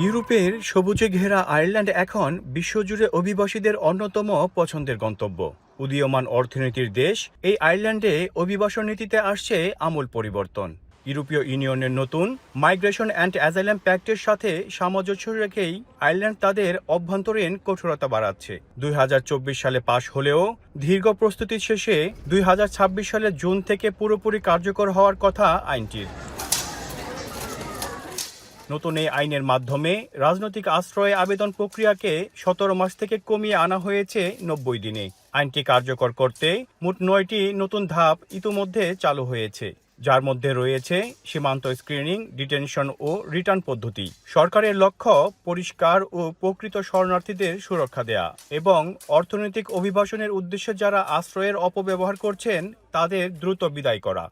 ইউরোপের সবুজে ঘেরা আয়ারল্যান্ড এখন বিশ্বজুড়ে অভিবাসীদের অন্যতম পছন্দের গন্তব্য। উদীয়মান অর্থনীতির দেশ এই আয়ারল্যান্ডে অভিবাসন নীতিতে আসছে আমূল পরিবর্তন। ইউরোপীয় ইউনিয়নের নতুন মাইগ্রেশন অ্যান্ড অ্যাজাইলাম প্যাক্টের সাথে সামঞ্জস্য রেখেই আয়ারল্যান্ড তাদের অভ্যন্তরীণ কঠোরতা বাড়াচ্ছে। 2024 সালে পাশ হলেও দীর্ঘ প্রস্তুতি শেষে 2026 সালের জুন থেকে পুরোপুরি কার্যকর হওয়ার কথা আইনটির। নতুন এই আইনের মাধ্যমে রাজনৈতিক আশ্রয়ে আবেদন প্রক্রিয়াকে 17 মাস থেকে কমিয়ে আনা হয়েছে 90 দিনে। আইনটি কার্যকর করতে মোট 9টি নতুন ধাপ ইতিমধ্যে চালু হয়েছে, যার মধ্যে রয়েছে সীমান্ত স্ক্রিনিং, ডিটেনশন ও রিটার্ন পদ্ধতি। সরকারের লক্ষ্য পরিষ্কার ও প্রকৃত শরণার্থীদের সুরক্ষা দেয়া এবং অর্থনৈতিক অভিবাসনের উদ্দেশ্যে যারা আশ্রয়ের অপব্যবহার করছেন তাদের দ্রুত বিদায় করা।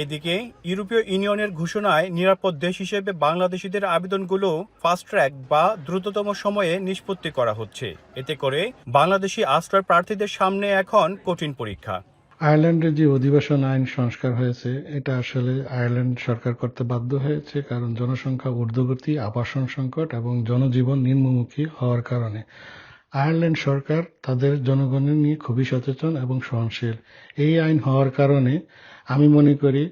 এদিকে ইউরোপীয় ইউনিয়নের ঘোষণায় নিরাপদ দেশ হিসেবে বাংলাদেশিদের আবেদনগুলো ফাস্ট ট্র্যাক বা দ্রুততম সময়ে নিষ্পত্তি করা হচ্ছে। এতে করে বাংলাদেশি আশ্রয় প্রার্থীদের সামনে এখন কঠিন পরীক্ষা। আয়ারল্যান্ডের যে অধিবাসন আইন সংস্কার হয়েছে, এটা আসলে আয়ারল্যান্ড সরকার করতে বাধ্য হয়েছে, কারণ জনসংখ্যা ঊর্ধ্বগতি, আবাসন সংকট এবং জনজীবন নিম্নমুখী হওয়ার কারণে। আয়ারল্যান্ড সরকার তাদের জনগণের নিয়ে খুবই সচেতন এবং সহনশীল। এই আইন হওয়ার কারণে আমি মনে করি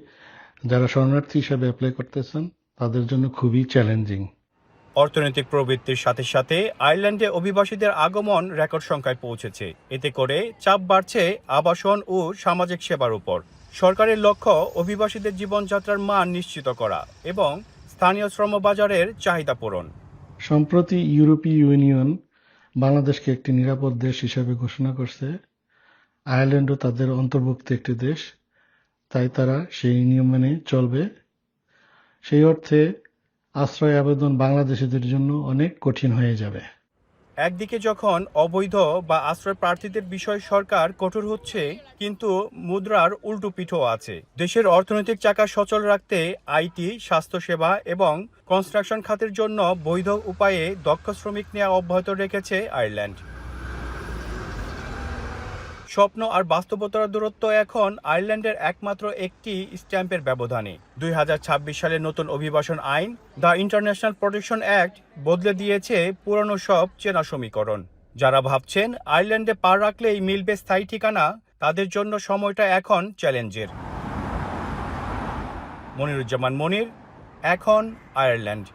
যারা শরণার্থী হিসাবে অ্যাপ্লাই করতেছেন তাদের জন্য খুবই চ্যালেঞ্জিং। অর্থনৈতিক প্রবৃদ্ধির সাথে সাথে আয়ারল্যান্ডে অভিবাসীদের আগমন রেকর্ড সংখ্যায় পৌঁছেছে। এতে করে চাপ বাড়ছে আবাসন ও সামাজিক সেবার উপর। সরকারের লক্ষ্য অভিবাসীদের জীবনযাত্রার মান নিশ্চিত করা এবং স্থানীয় শ্রমবাজারের চাহিদা পূরণ। সম্প্রতি ইউরোপীয় ইউনিয়ন বাংলাদেশকে একটি নিরাপদ দেশ হিসাবে ঘোষণা করছে। আয়ারল্যান্ডও তাদের অন্তর্ভুক্ত একটি দেশ, তাই তারা সেই নিয়ম মেনে চলবে। সেই অর্থে আশ্রয় আবেদন বাংলাদেশিদের জন্য অনেক কঠিন হয়ে যাবে। একদিকে যখন অবৈধ বা আশ্রয় প্রার্থীদের বিষয়ে সরকার কঠোর হচ্ছে, কিন্তু মুদ্রার উল্টো পিঠও আছে। দেশের অর্থনৈতিক চাকা সচল রাখতে আইটি, স্বাস্থ্যসেবা এবং কনস্ট্রাকশন খাতের জন্য বৈধ উপায়ে দক্ষ শ্রমিক নেওয়া অব্যাহত রেখেছে আয়ারল্যান্ড। স্বপ্ন আর বাস্তবতার দূরত্ব এখন আয়ারল্যান্ডের একমাত্র একটি স্ট্যাম্পের ব্যবধানে। 2026 সালের নতুন অভিবাসন আইন, দ্য ইন্টারন্যাশনাল প্রোটেকশন অ্যাক্ট, বদলে দিয়েছে পুরনো সব চেনা সমীকরণ। যারা ভাবছেন আয়ারল্যান্ডে পা রাখলেই মিলবে স্থায়ী ঠিকানা, তাদের জন্য সময়টা এখন চ্যালেঞ্জের। মনিরুজ্জামান মনির, এখন আয়ারল্যান্ড।